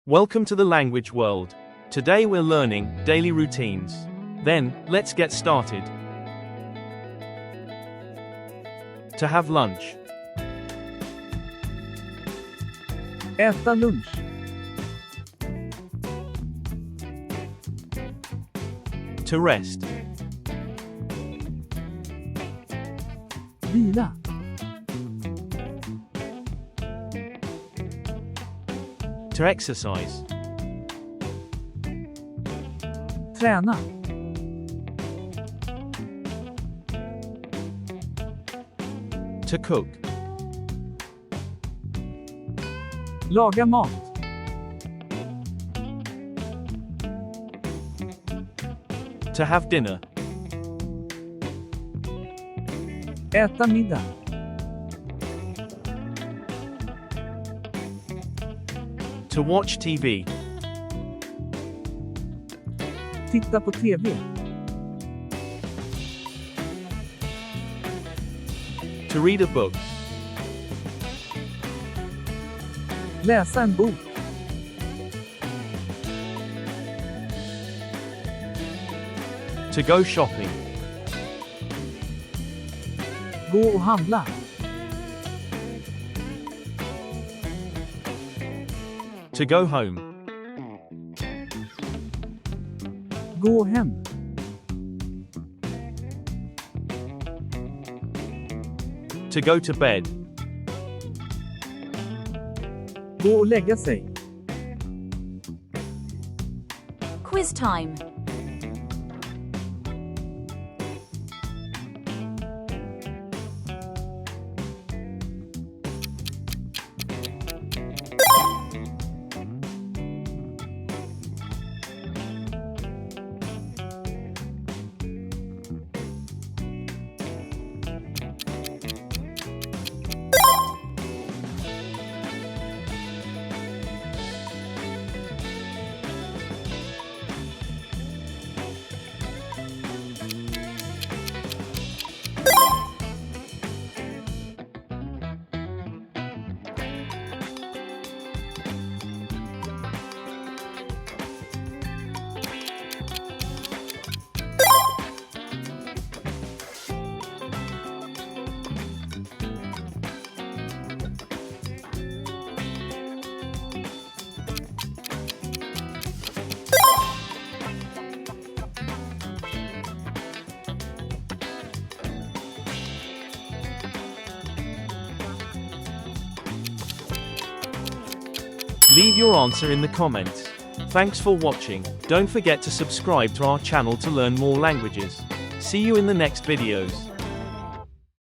Welcome to the language world. Today we're learning daily routines. Then, let's get started. To have lunch. Äta lunch. To rest. Vila. To exercise. Träna. To cook. Laga mat. To have dinner. Äta middag. To watch TV. Titta på TV. To read a book. Läsa en bok. To go shopping. Gå och handla. To go home. Gå hem. To go to bed. Gå och lägga sig. Quiz time. Leave your answer in the comments. Thanks for watching. Don't forget to subscribe to our channel to learn more languages. See you in the next videos.